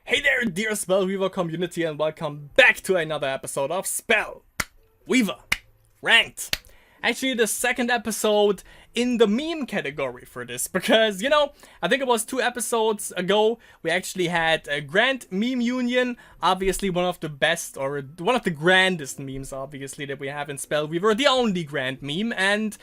Hey there, dear Spellweaver community, and welcome back to another episode of Spellweaver Ranked. Actually, the second episode in the meme category for this, because, I think it was 2 episodes ago, we actually had a Grand Meme Union, obviously one of the best, or one of the grandest memes, obviously, that we have in Spellweaver, the only grand meme, and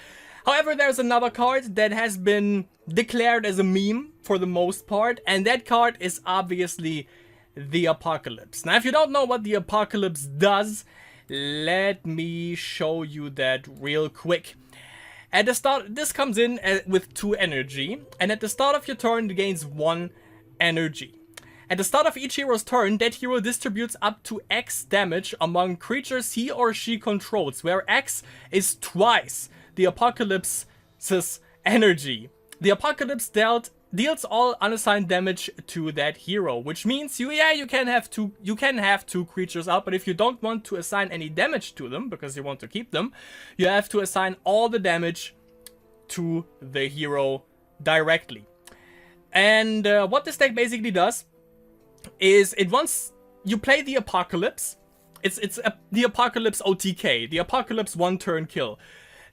however, there's another card that has been declared as a meme for the most part, and that card is obviously the Apocalypse. Now, if you don't know what the Apocalypse does, let me show you that real quick. At the start, this comes in with 2 energy, and at the start of your turn, it gains 1 energy. At the start of each hero's turn, that hero distributes up to X damage among creatures he or she controls, where X is twice the Apocalypse's energy. The Apocalypse deals all unassigned damage to that hero, which means you can have two creatures out, but if you don't want to assign any damage to them because you want to keep them, you have to assign all the damage to the hero directly. And what this deck basically does is once you play the Apocalypse, it's the Apocalypse OTK, the Apocalypse 1-turn kill.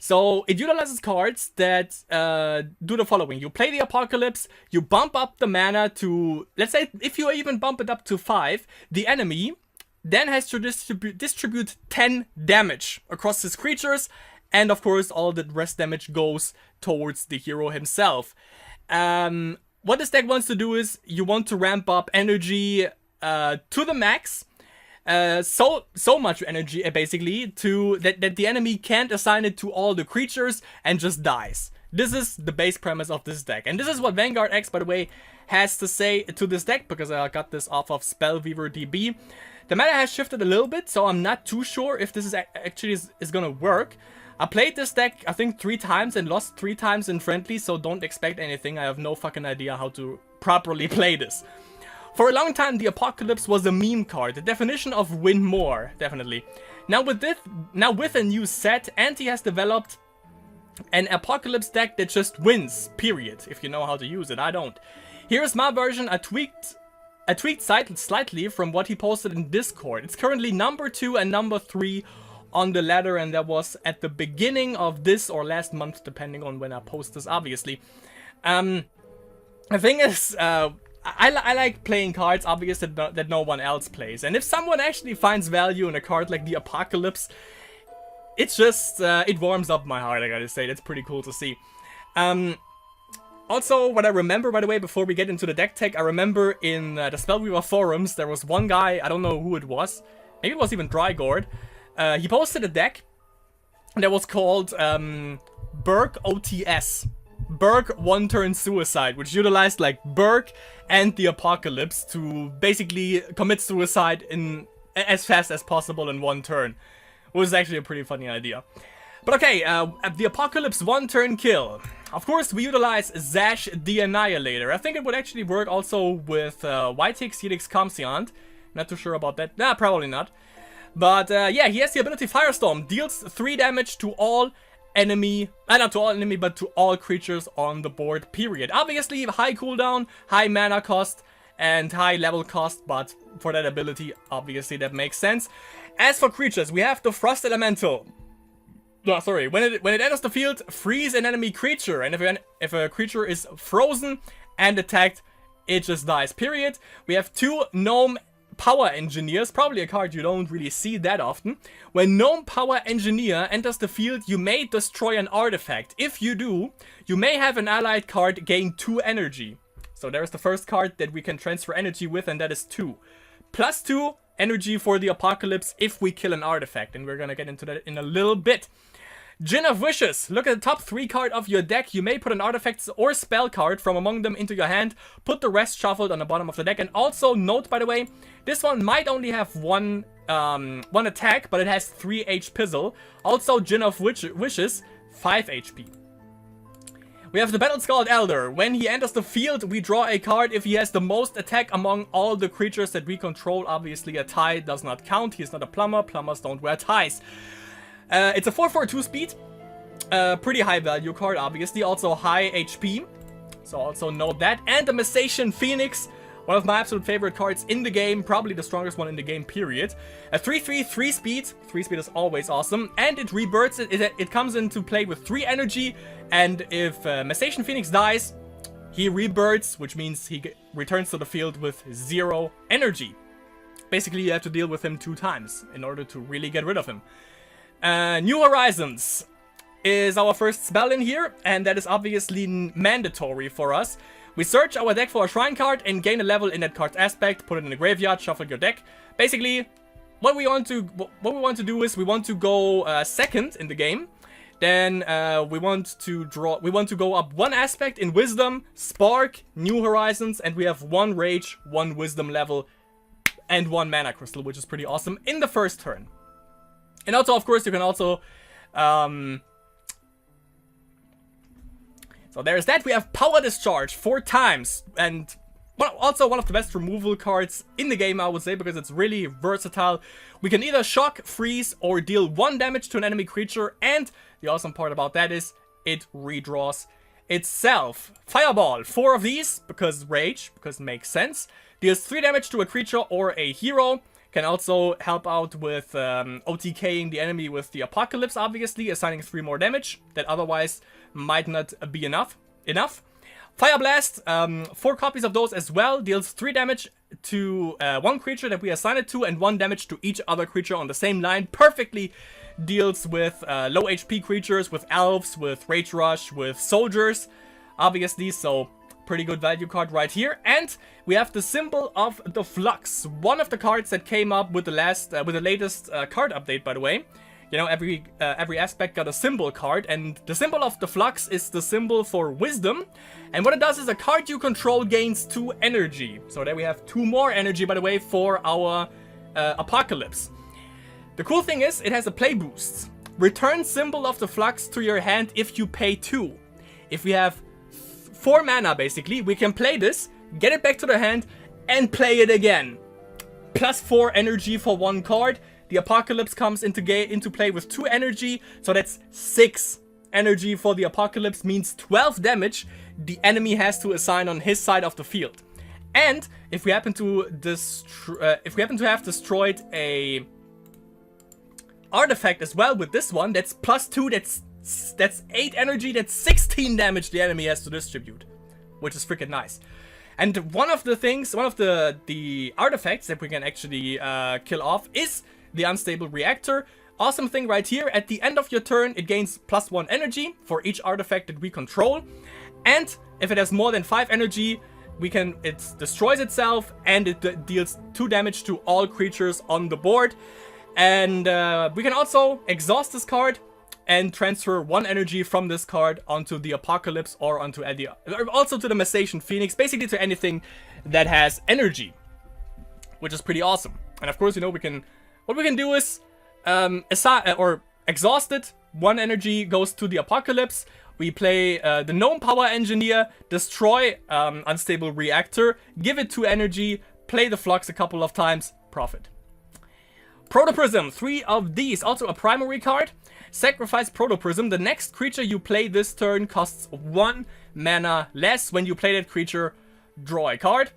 So it utilizes cards that do the following. You play the Apocalypse, you bump up the mana to, let's say, if you even bump it up to 5, the enemy then has to distribute 10 damage across his creatures, and of course all the rest damage goes towards the hero himself. What this deck wants to do is you want to ramp up energy to the max. So much energy, basically, that the enemy can't assign it to all the creatures and just dies. This is the base premise of this deck. And this is what Vanguard X, by the way, has to say to this deck, because I got this off of Spellweaver DB. The meta has shifted a little bit, so I'm not too sure if this is actually gonna work. I played this deck, I think, 3 times and lost 3 times in friendly, so don't expect anything. I have no fucking idea how to properly play this. For a long time, the Apocalypse was a meme card, the definition of win more, definitely. Now with a new set, Anti has developed an Apocalypse deck that just wins, period, if you know how to use it. I don't. Here's my version. I tweaked slightly from what he posted in Discord. It's currently number 2 and number 3 on the ladder, and that was at the beginning of this or last month, depending on when I post this, obviously. The thing is, I like playing cards, obviously, that no one else plays. And if someone actually finds value in a card like the Apocalypse, it's just, it warms up my heart, I gotta say. That's pretty cool to see. Also, what I remember, by the way, before we get into the deck tech, I remember in the Spellweaver forums, there was one guy, I don't know who it was, maybe it was even Drygord. He posted a deck that was called Berg OTS. Berg 1-turn suicide, which utilized like Berg and the Apocalypse to basically commit suicide in as fast as possible in 1 turn. It was actually a pretty funny idea. But okay, the Apocalypse 1-turn kill. Of course, we utilize Zash the Annihilator. I think it would actually work also with YTX Helix Comsiant. Not too sure about that. Nah, probably not. But yeah, he has the ability Firestorm. Deals 3 damage to all enemy, not to all enemy, but to all creatures on the board, period. Obviously, high cooldown, high mana cost, and high level cost, but for that ability, obviously, that makes sense. As for creatures, we have the Frost Elemental. No, sorry, when it enters the field, freeze an enemy creature, and if a creature is frozen and attacked, it just dies, period. We have 2 Gnome Power Engineers, probably a card you don't really see that often. When Gnome Power Engineer enters the field, you may destroy an artifact. If you do, you may have an allied card gain 2 energy. So there's the first card that we can transfer energy with, and that is 2. Plus 2 energy for the Apocalypse if we kill an artifact, and we're gonna get into that in a little bit. Djinn of Wishes. Look at the top 3 card of your deck. You may put an artifact or spell card from among them into your hand. Put the rest shuffled on the bottom of the deck. And also note, by the way, this one might only have one attack, but it has 3 HP Pizzle. Also, Djinn of Wishes, 5 HP. We have the Battle-Scald Elder. When he enters the field, we draw a card if he has the most attack among all the creatures that we control. Obviously, a tie does not count. He's not a plumber. Plumbers don't wear ties. It's a 4/4/2 speed. Pretty high value card, obviously. Also high HP. So also note that. And the Messation Phoenix. One of my absolute favorite cards in the game, probably the strongest one in the game, period. A 3/3, 3 speed. 3 speed is always awesome. And it rebirths, it comes into play with 3 energy. And if Messation Phoenix dies, he rebirths, which means he returns to the field with 0 energy. Basically, you have to deal with him 2 times in order to really get rid of him. New Horizons is our first spell in here, and that is obviously mandatory for us. We search our deck for a shrine card and gain a level in that card's aspect, put it in the graveyard, shuffle your deck. Basically, what we want to do is we want to go second in the game. Then we want to go up 1 aspect in Wisdom, Spark, New Horizons, and we have 1 Rage, 1 Wisdom level, and 1 Mana Crystal, which is pretty awesome in the first turn. And also, of course, you can also so there's that. We have Power Discharge 4 times, and also one of the best removal cards in the game, I would say, because it's really versatile. We can either shock, freeze, or deal 1 damage to an enemy creature, and the awesome part about that is it redraws itself. Fireball, 4 of these, because Rage, because it makes sense. Deals 3 damage to a creature or a hero. Can also help out with OTKing the enemy with the Apocalypse, obviously, assigning 3 more damage that otherwise might not be enough. Fire Blast, 4 copies of those as well, deals 3 damage to 1 creature that we assign it to, and 1 damage to each other creature on the same line. Perfectly deals with low HP creatures, with elves, with Rage Rush, with soldiers, obviously, so pretty good value card right here. And we have the Symbol of the Flux, one of the cards that came up with the latest card update, by the way. You know, every aspect got a symbol card, and the Symbol of the Flux is the symbol for Wisdom. And what it does is a card you control gains 2 energy. So there we have 2 more energy, by the way, for our Apocalypse. The cool thing is, it has a play boost. Return Symbol of the Flux to your hand if you pay 2. If we have 4 mana, basically, we can play this, get it back to the hand, and play it again. Plus 4 energy for 1 card. The Apocalypse comes into play with 2 energy, so that's 6 energy for the Apocalypse, means 12 damage the enemy has to assign on his side of the field. And if we happen to have destroyed a artifact as well with this one, that's plus 2, that's 8 energy, that's 16 damage the enemy has to distribute, which is freaking nice. And one of the artifacts that we can actually kill off is the Unstable Reactor. Awesome thing right here, at the end of your turn it gains plus 1 energy for each artifact that we control, and if it has more than 5 energy, it destroys itself, and it deals 2 damage to all creatures on the board. And we can also exhaust this card and transfer 1 energy from this card onto the Apocalypse or also to the Messation Phoenix, basically to anything that has energy, which is pretty awesome. And of course, you know, what we can do is exhaust it. 1 energy goes to the Apocalypse. We play the Gnome Power Engineer, destroy Unstable Reactor, give it 2 energy, play the Flux a couple of times, profit. Protoprism, 3 of these, also a primary card. Sacrifice Protoprism. The next creature you play this turn costs 1 mana less. When you play that creature, draw a card.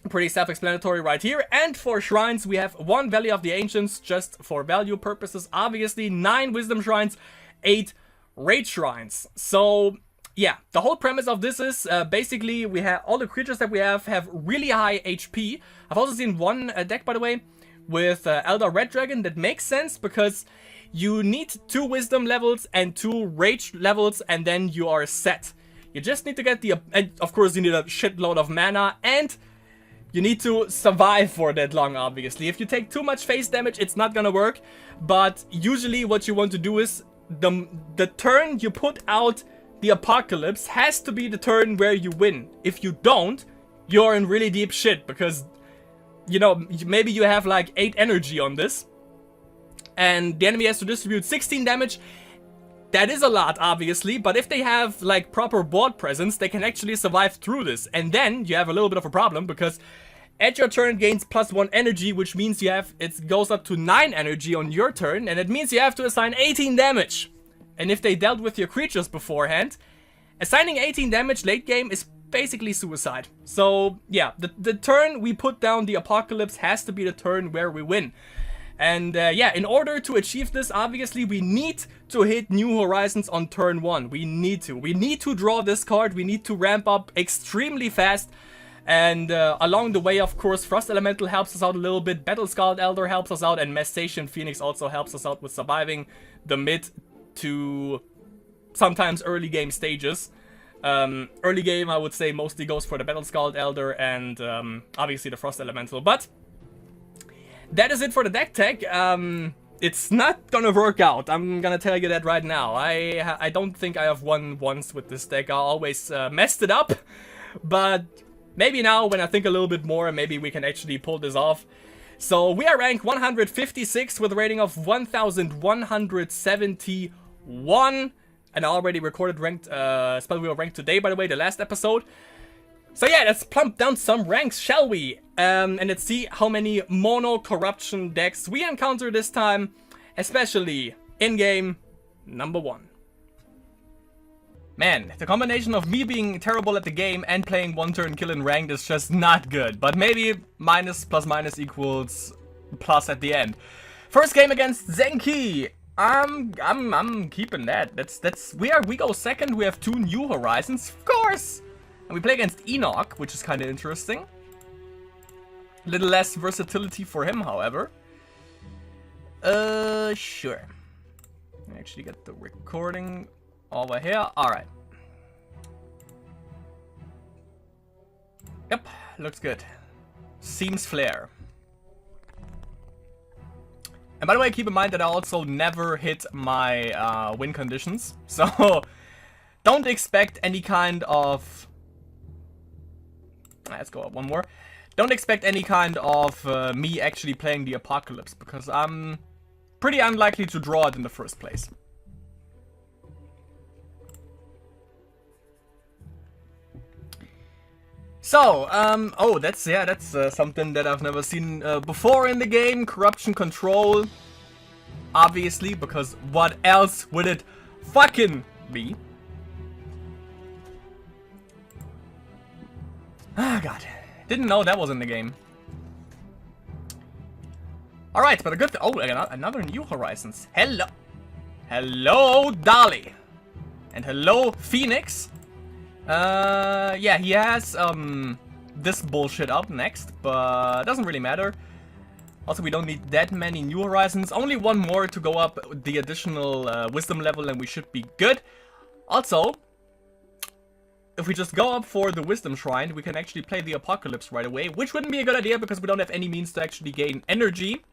Pretty self-explanatory right here. And for shrines, we have 1 Valley of the Ancients, just for value purposes, obviously. 9 Wisdom Shrines, 8 Rage Shrines. So yeah, the whole premise of this is basically we have all the creatures that we have really high HP. I've also seen one deck, by the way, with Elder Red Dragon that makes sense because you need 2 Wisdom levels and 2 Rage levels, and then you are set. You just need to get and of course you need a shitload of mana, and you need to survive for that long, obviously. If you take too much face damage, it's not gonna work. But usually what you want to do is the turn you put out the Apocalypse has to be the turn where you win. If you don't, you're in really deep shit, because, you know, maybe you have like 8 energy on this, and the enemy has to distribute 16 damage. That is a lot, obviously, but if they have like proper board presence, they can actually survive through this. And then you have a little bit of a problem, because at your turn gains plus 1 energy, which means it goes up to 9 energy on your turn, and it means you have to assign 18 damage. And if they dealt with your creatures beforehand, assigning 18 damage late game is basically suicide. So yeah, the turn we put down the Apocalypse has to be the turn where we win. And yeah, in order to achieve this, obviously we need to hit New Horizons on turn 1. We need to draw this card, we need to ramp up extremely fast. And along the way, of course, Frost Elemental helps us out a little bit, Battle Scald Elder helps us out, and Messation Phoenix also helps us out with surviving the mid to sometimes early game stages. Early game, I would say, mostly goes for the Battle Scald Elder and obviously the Frost Elemental. But that is it for the deck tech. It's not gonna work out. I'm gonna tell you that right now. I don't think I have won once with this deck. I always messed it up. But maybe now, when I think a little bit more, maybe we can actually pull this off. So we are ranked 156 with a rating of 1171. And I already recorded ranked Spellweaver ranked today, by the way, the last episode. So yeah, let's plump down some ranks, shall we? And let's see how many mono corruption decks we encounter this time, especially in game number 1. Man, the combination of me being terrible at the game and playing one turn kill in ranked is just not good. But maybe minus plus minus equals plus at the end. First game against Zenki. I'm keeping that. We go second. We have 2 New Horizons, of course. And we play against Enoch, which is kind of interesting. A little less versatility for him, however. Sure. I actually get the recording over here. Alright. Yep, looks good. Seems flare. And by the way, keep in mind that I also never hit my win conditions. So, don't expect any kind of... Let's go up one more. Don't expect any kind of me actually playing the Apocalypse, because I'm pretty unlikely to draw it in the first place. So, oh, that's something that I've never seen before in the game. Corruption control, obviously, because what else would it fucking be? Ah, God. Didn't know that was in the game. Alright, but a good... Oh, another New Horizons. Hello. Hello, Dolly. And hello, Phoenix. Yeah, he has, this bullshit up next, but it doesn't really matter. Also, we don't need that many New Horizons. Only one more to go up the additional Wisdom level and we should be good. Also, if we just go up for the Wisdom Shrine, we can actually play the Apocalypse right away, which wouldn't be a good idea because we don't have any means to actually gain energy.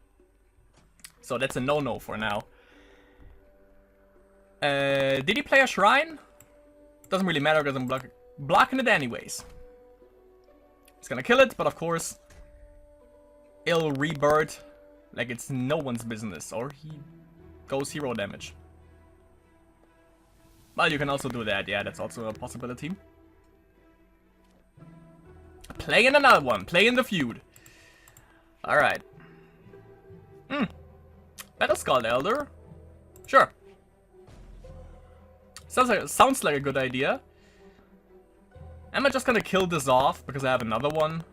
So that's a no-no for now. Did he play a Shrine? Doesn't really matter because I'm blocking it anyways. He's gonna kill it, but of course, it'll rebirth like it's no one's business, or he goes 0 damage. Well, you can also do that, yeah, that's also a possibility. Playing another one, playing the feud. Alright. Battle Scald Elder? Sure. Sounds like a good idea. Am I just gonna kill this off because I have another one?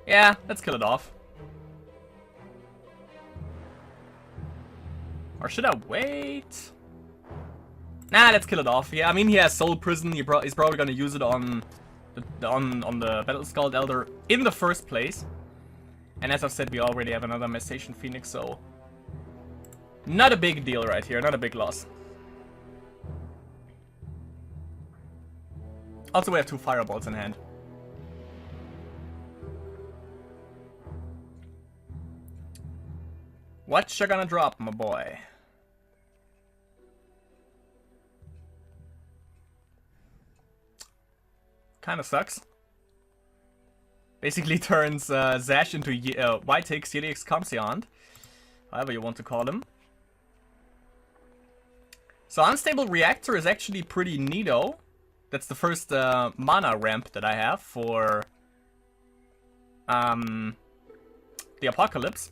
Yeah, let's kill it off. Or should I wait? Nah, let's kill it off. Yeah, I mean he has Soul Prison. He's probably gonna use it on the Battle Scald Elder in the first place. And as I've said, we already have another Messation Phoenix, so not a big deal right here. Not a big loss. Also, we have 2 fireballs in hand. What you gonna drop, my boy? Kinda sucks. Basically turns Zash into Whiteix Yelix Comseant, however you want to call him. So Unstable Reactor is actually pretty neato. That's the first mana ramp that I have for the Apocalypse.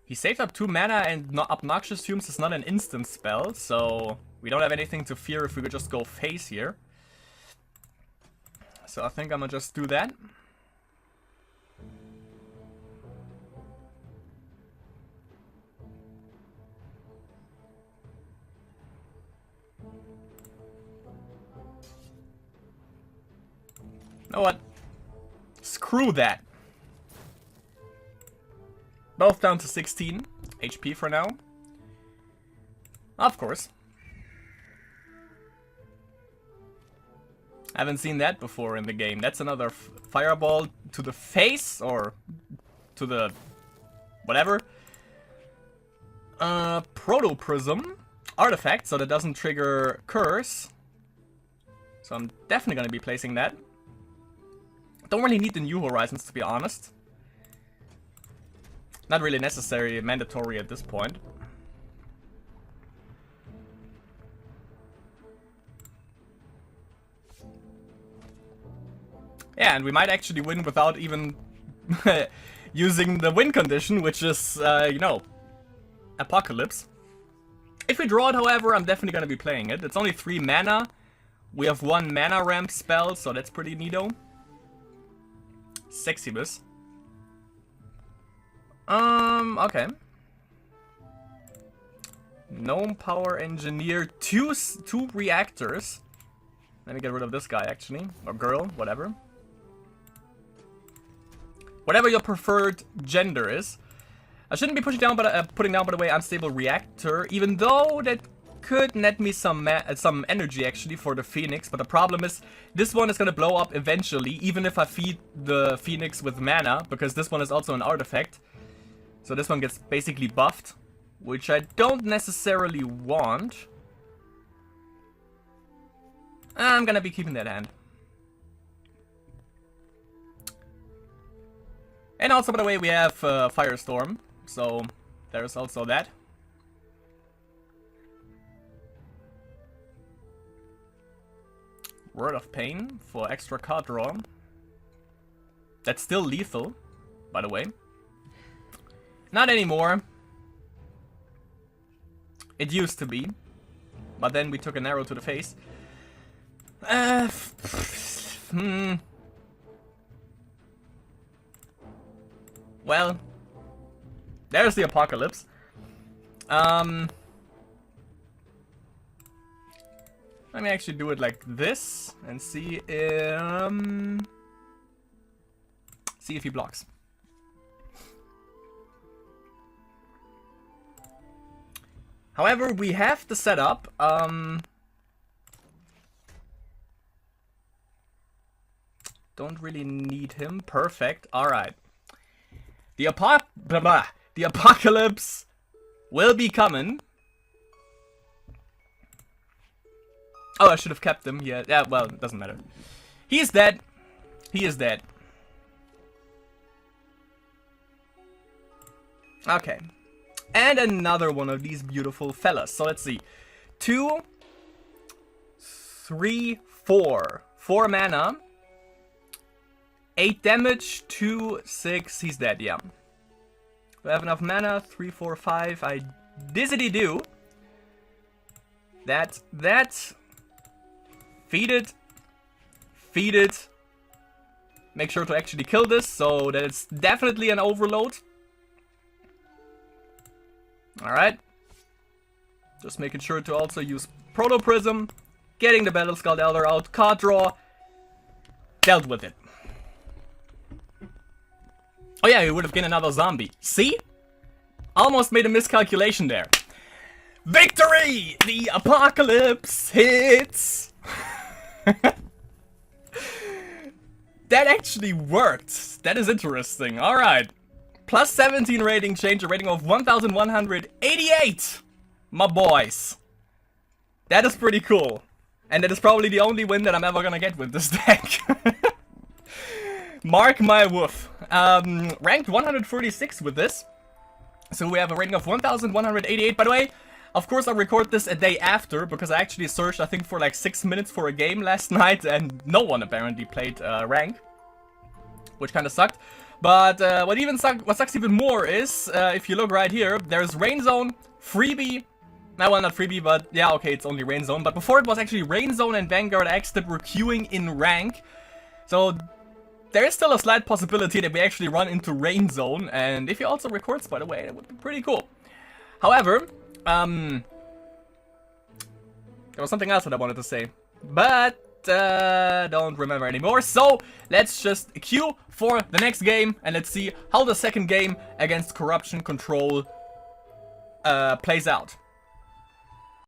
He saved up 2 mana, and Obnoxious Fumes is not an instant spell, so we don't have anything to fear if we could just go face here. So I think I'm gonna just do that. You know what? Screw that. Both down to 16 HP for now. Of course. I haven't seen that before in the game. That's another fireball to the face, or to the whatever. Proto Prism artifact, so that doesn't trigger curse. So I'm definitely gonna be placing that. Don't really need the New Horizons, to be honest. Not really necessary, mandatory at this point. Yeah, and we might actually win without even using the win condition, which is, you know, Apocalypse. If we draw it, however, I'm definitely going to be playing it. It's only 3 mana. We have 1 mana ramp spell, so that's pretty neato. Sexybus. Okay. Gnome Power Engineer, two reactors. Let me get rid of this guy, actually. Or girl, whatever. Whatever your preferred gender is. I shouldn't be putting down, by the way, Unstable Reactor, even though that could net me some energy, actually, for the Phoenix. But the problem is, this one is gonna blow up eventually, even if I feed the Phoenix with mana, because this one is also an artifact. So this one gets basically buffed, which I don't necessarily want. I'm gonna be keeping that hand. And also, by the way, we have Firestorm, so there's also that. Word of Pain for extra card draw. That's still lethal, by the way. Not anymore. It used to be. But then we took an arrow to the face. Well, there's the Apocalypse. Let me actually do it like this and see if he blocks. However, we have the setup. Don't really need him. Perfect. All right. The Apocalypse will be coming. Oh, I should have kept him. Yeah, well, it doesn't matter. He is dead. He is dead. Okay. And another one of these beautiful fellas. So let's see. 2, 3, 4. 4 mana. 8 damage, 2, 6, he's dead, yeah. Do I have enough mana? 3, 4, 5, I dizzity do. That. Feed it. Feed it. Make sure to actually kill this, so that it's definitely an overload. Alright. Just making sure to also use Proto Prism. Getting the Battle-Scarred Elder out. Card draw. Dealt with it. Oh yeah, he would have gained another zombie. See? Almost made a miscalculation there. Victory! The Apocalypse hits! That actually worked. That is interesting. Alright. Plus 17 rating change, a rating of 1188. My boys. That is pretty cool. And that is probably the only win that I'm ever gonna get with this deck. Mark my woof. Ranked 146 with this. So we have a rating of 1188. By the way, of course I record this a day after, because I actually searched, I think, for like 6 minutes for a game last night, and no one apparently played rank. Which kind of sucked. But what sucks even more is, if you look right here, there's Rain Zone, Freebie. No, well, not Freebie, but yeah, okay, it's only Rain Zone. But before it was actually Rain Zone and Vanguard X that were queuing in rank. So there is still a slight possibility that we actually run into Rain Zone. And if he also records, by the way, that would be pretty cool. However, there was something else that I wanted to say. But don't remember anymore. So let's just queue for the next game and let's see how the second game against Corruption Control plays out.